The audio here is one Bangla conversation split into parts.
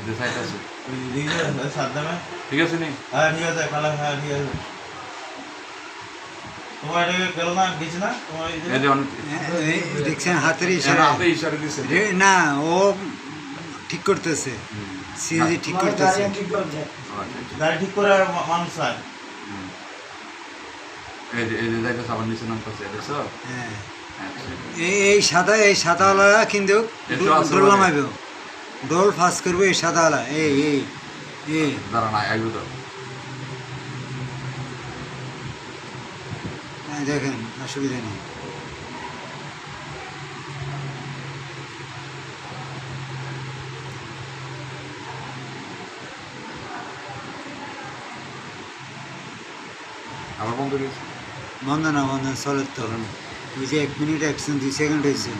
যে সাইড আছে সাদ্দামে ঠিক আছে নি হ্যাঁ ঠিক আছে কালা হ্যাঁ ঠিক আছে তোমার এটা গেল না গেছে না তোমার এই যে অনেক দেখছেন হাতের এখানে ইশারা হাতে ইশারা দিছে না ও ঠিক করতেছে সিএনজি ঠিক করতেছে গাড়ি ঠিক করে মানুষ চায় এই যে যাইতে সাবান নিচে নামতেছে দেখছো হ্যাঁ আচ্ছা এই সাদাওয়ালা কিন্তু একটু আছে ডোল বলে। নামাইব ডোল ফাঁস করবো এই সাদাওয়ালা এই দাঁড়া না একদম তো দেখেন অসুবিধা নেই আবার বন্ধ করেছি বন্ধ চলে তো ওই যে 1 মিনিট 2 সেকেন্ড হয়েছে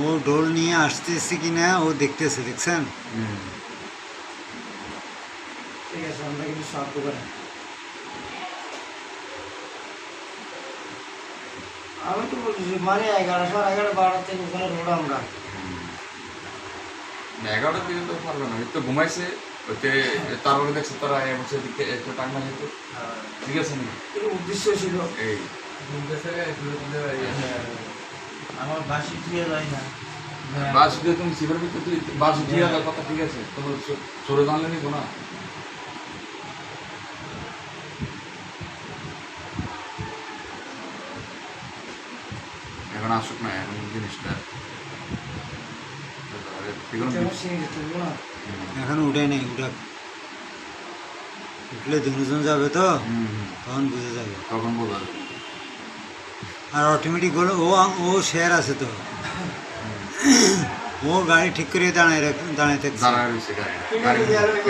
ও ডোল নিয়ে আসতেছে কিনা ও দেখতেছে দেখছেন ঠিক আছে আমরা কিন্তু সাহায্য করেন আমি তো বলছি মানে 11:30 থেকে ওখানে রোড আমরা 11টার দিকে তো পারবে না তো ঘুমাইছে ওইতে তারপরে দেখছে তারা বলছে এদিকে একটু টাইম না যেত ঠিক আছে নি এর উদ্দেশ্য ছিল এই আমার বাসি দিয়ে যায় না বাস দিয়ে তুমি শিবের ভিতরে তুই বাস দিয়ে আসার কথা ঠিক আছে তোমার সরে জানলে নিবো না এখন আসুক না এখন জিনিসটা এখন উঠে নেই উঠলে দুজন যাবে তো তখন বুঝে যাবে তখন বোঝা যাবে আর অটোমেটিক হলো ও শেয়ার আছে তো ও গাড়ি ঠিক করে দাঁড়ায় থাকছে দাঁড়ায় রয়েছে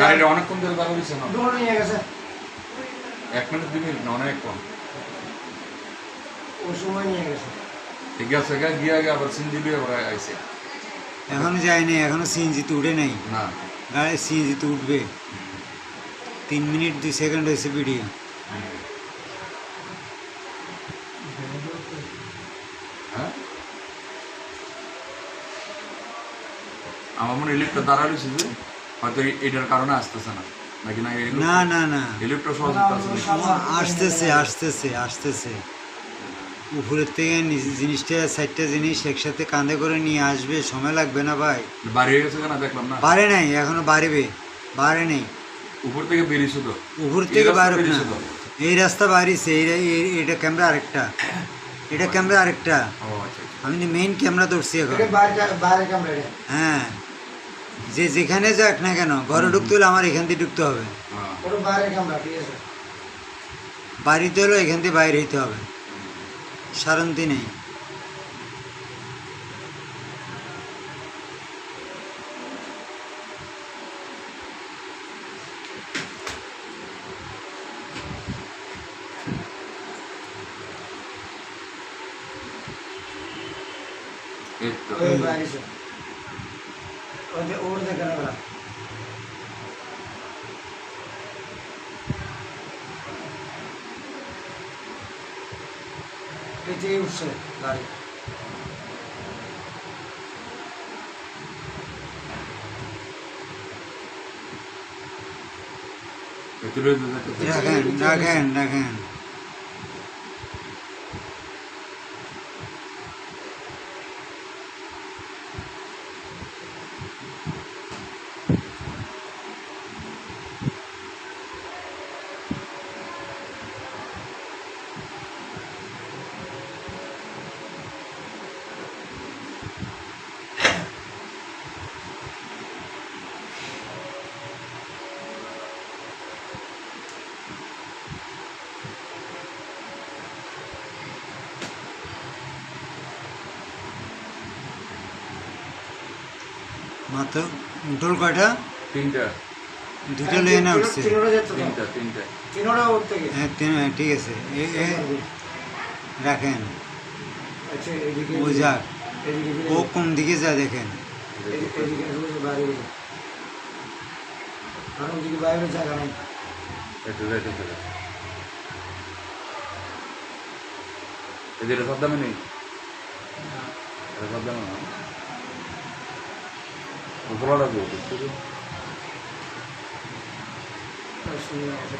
গাড়িটা অনেকক্ষণ ধরে দাঁড়া রয়েছে না ডোল নিয়ে গেছে 1 মিনিট 2 মিনিট না অনেক কম ও সময় নিয়ে গেছে ঠিক আছে গিয়ে আগে আবার সিনজিবি আবার আইসে এখনো যায়নি এখনো সিএনজিতে উঠে নাই না গাড়ি সিএনজিতে উঠবে 3 মিনিট 2 সেকেন্ড হয়েছে ভিডিও হ্যাঁ আমার মনে ইলেকট্রিক দাঁড়া রয়েছে যে হয়তো এটার কারণে আসতেছে না নাকি না ইলেকট্রিক সহজ আসতেছে উপরের থেকে জিনিসটা 4টা জিনিস একসাথে কাঁধে করে নিয়ে আসবে সময় লাগবে না ভাই বাড়ি হয়ে গেছে না দেখলাম না বাড়ে নাই এখনো বাড়ে নেই উপর থেকে বেরিয়েছে তো উপর থেকে বাড়বে না এই রাস্তা বাড়িছে এটা ক্যামেরা আরেকটা ও আচ্ছা আমি মেইন ক্যামেরা ধরছি এখন বাইরে ক্যামেরা হ্যাঁ যেখানে যাক না কেন ঘরে ঢুকতে হলে আমার এখান দিয়ে ঢুকতে হবে হ্যাঁ ওটা বাইরে ক্যামেরা ঠিক আছে বাড়িতে হলেও এখান থেকে বাইরে হইতে হবে সারন্তি নেই এই তো ওই বাইরে ওর দেখে না এটাই উঠছে গাড়ি ভেতরে দেখেন তো টোল কয়টা? তিনটা দুটো লয়ে না উঠছে? তিনোটা যেত তো। তিনটা তিনোটা উঠতে গেছে। হ্যাঁ ঠিক আছে, রাখেন। আচ্ছা, এদিকে ও যাক, এদিকে ও কোন দিকে যা দেখেন। এদিকে রোজ বাইরে গেছে। কারণ ওদিকে বাইরে জায়গা নাই। একটু রেটে চলে এদের সব দামে নেই, সব দামে না খোলা রাখবো শুনে আসে।